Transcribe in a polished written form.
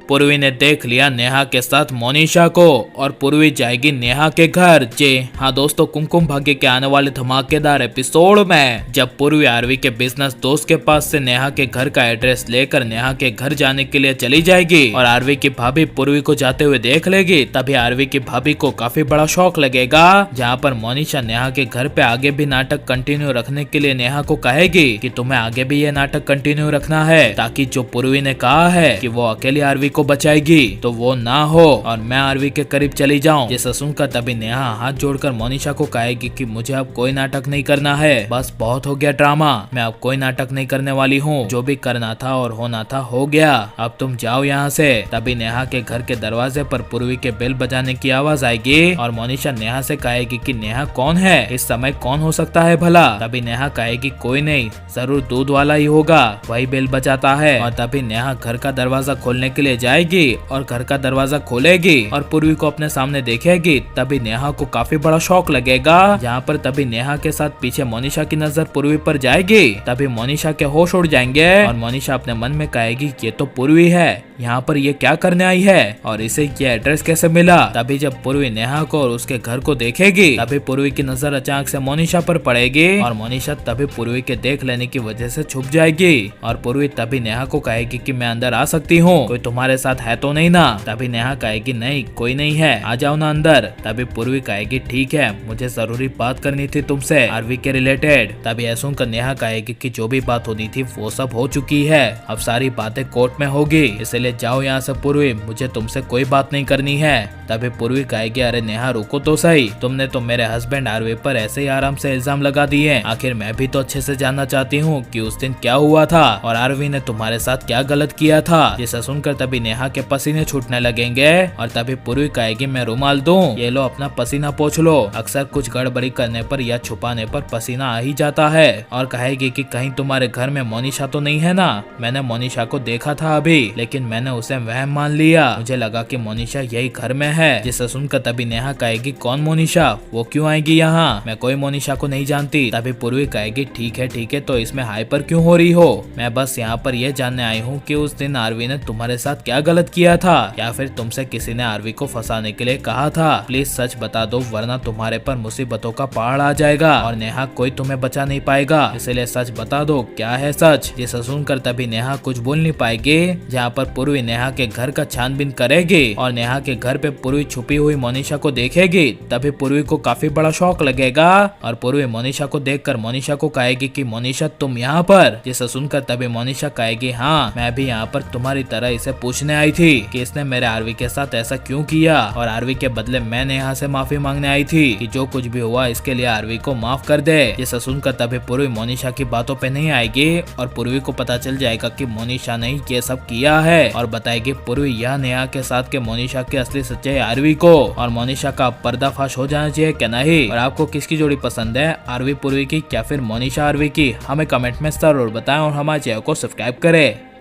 पूर्वी ने देख लिया नेहा के साथ मोनिशा को और पूर्वी जाएगी नेहा के घर। जी हाँ दोस्तों, कुमकुम भाग्य के आने वाले धमाकेदार एपिसोड में जब पूर्वी आरवी के बिजनेस दोस्त के पास से नेहा के घर का एड्रेस लेकर नेहा के घर जाने के लिए चली जाएगी और आरवी की भाभी पूर्वी को जाते हुए देख लेगी, तभी आरवी की भाभी को काफी बड़ा शौक लगेगा। जहाँ पर मोनिशा नेहा के घर पे आगे भी नाटक कंटिन्यू रखने के लिए नेहा को कहेगी कि तुम्हें आगे भी ये नाटक कंटिन्यू रखना है, ताकि जो पूर्वी ने कहा है कि वो अकेली आरवी को बचाएगी तो वो ना हो और मैं आरवी के करीब चली जाऊं। ये सुनकर तभी नेहा हाथ जोड़कर मोनिशा को कहेगी कि मुझे अब कोई नाटक नहीं करना है, बस बहुत हो गया ड्रामा, मैं अब कोई नाटक नहीं करने वाली हूँ, जो भी करना था और होना था हो गया, अब तुम जाओ यहाँ से। तभी नेहा के घर के दरवाजे पर पूर्वी के बेल बजाने की आवाज आएगी और मोनिशा नेहा से कहेगी कि नेहा कौन है, इस समय कौन हो सकता है भला। तभी नेहा कहेगी कोई नहीं, जरूर दूध वाला ही होगा, वही बेल बजाता है। और तभी नेहा घर का दरवाजा खोलने के लिए जाएगी और घर का दरवाजा खोलेगी और पूर्वी को अपने सामने देखेगी। तभी नेहा को काफी बड़ा शौक लगेगा। जहाँ पर तभी नेहा के साथ पीछे मोनिशा की नजर पूर्वी पर जाएगी। तभी मोनिशा के होश उड़ जाएंगे और मोनिशा अपने मन में कहेगी ये तो पूर्वी है, यहाँ पर ये क्या करने आई है और इसे ये एड्रेस कैसे मिला। तभी जब पूर्वी नेहा को और उसके घर को देखेगी, तभी पूर्वी की नजर अचानक से मोनिशा पर पड़ेगी और मोनिशा तभी पूर्वी के देख लेने की वजह से छुप जाएगी। और पूर्वी तभी नेहा को कहेगी कि मैं अंदर आ सकती हूँ, कोई तुम्हारे साथ है तो नहीं ना। तभी नेहा कहेगी नहीं, कोई नहीं है, आ जाओ ना अंदर। तभी पूर्वी कहेगी ठीक है, मुझे जरूरी बात करनी थी तुमसे आरवी के रिलेटेड। तभी ऐसा सुनकर नेहा कहेगी कि जो भी बात होनी थी वो सब हो चुकी है, अब सारी बातें कोर्ट में होगी, इसलिए जाओ यहाँ से पूर्वी, मुझे तुमसे कोई बात नहीं करनी है। तभी पूर्वी कहेगी अरे नेहा रुको तो सही, तुमने तो मेरे हस्बैंड आरवी पर ऐसे ही आराम से इल्जाम लगा दिए, आखिर मैं भी तो अच्छे से जानना चाहती हूँ कि उस दिन क्या हुआ था और आरवी ने तुम्हारे साथ क्या गलत किया था। जिसे सुनकर तभी नेहा के पसीने छूटने लगेंगे और तभी पूर्वी कहेगी मैं रुमाल दूं, ये लो अपना पसीना पोंछ लो, अक्सर कुछ गड़बड़ी करने पर या छुपाने पर पसीना आ ही जाता है। और कहेगी कि कहीं तुम्हारे घर में मोनिशा तो नहीं है ना, मैंने मोनिशा को देखा था अभी, लेकिन मैंने उसे वहम मान लिया, मुझे लगा कि मोनिशा यही घर में है। जिसे सुनकर तभी नेहा कहेगी कौन मोनिशा, वो क्यों आएगी यहाँ, मैं कोई मोनिशा को नहीं जानती। तभी पूर्वी कहेगी ठीक है तो इसमें हाइपर क्यों हो रही हो, मैं बस यहाँ पर यह जानने आई हूँ कि उस दिन आरवी ने तुम्हारे साथ क्या गलत किया था, या फिर तुमसे किसी ने आरवी को फंसाने के लिए कहा था, प्लीज सच बता दो वरना तुम्हारे पर मुसीबतों का पहाड़ आ जाएगा और नेहा कोई तुम्हें बचा नहीं पाएगा, इसलिए सच बता दो क्या है सच। जिसे सुनकर तभी नेहा कुछ बोल नहीं पाएगी। जहाँ पर पूर्वी नेहा के घर का छानबीन करेगी और नेहा के घर पे पूर्वी छुपी हुई मोनिशा को देखेगी। तभी पूर्वी को काफी बड़ा शौक लगेगा और पूर्वी मोनिशा को देखकर मोनिशा को कहेगी कि मोनिशा तुम यहाँ पर। जिसे सुनकर तभी मोनिशा कहेगी हाँ, मैं भी यहाँ पर तुम्हारी तरह इसे पूछने आई थी कि इसने मेरे आरवी के साथ ऐसा क्यों किया और आरवी के बदले मैं नेहा से माफी मांगने आई थी कि जो कुछ भी हुआ इसके लिए आरवी को माफ कर दे। जिसे सुनकर तभी पूर्वी मोनिशा की बातों पे नहीं आएगी और पूर्वी को पता चल जाएगा कि मोनिशा ने ये सब किया है और बताएगी पूर्वी यह नेहा के साथ के मोनिशा की असली सच्चाई आरवी को और मोनिशा का पर्दाफाश हो जाना चाहिए क्या नहीं। और आपको किसकी जोड़ी पसंद है, आरवी पूर्वी की या फिर मोनिशा आरवी की, हमें कमेंट में जरूर बताएं और हमारे चैनल को सब्सक्राइब करें।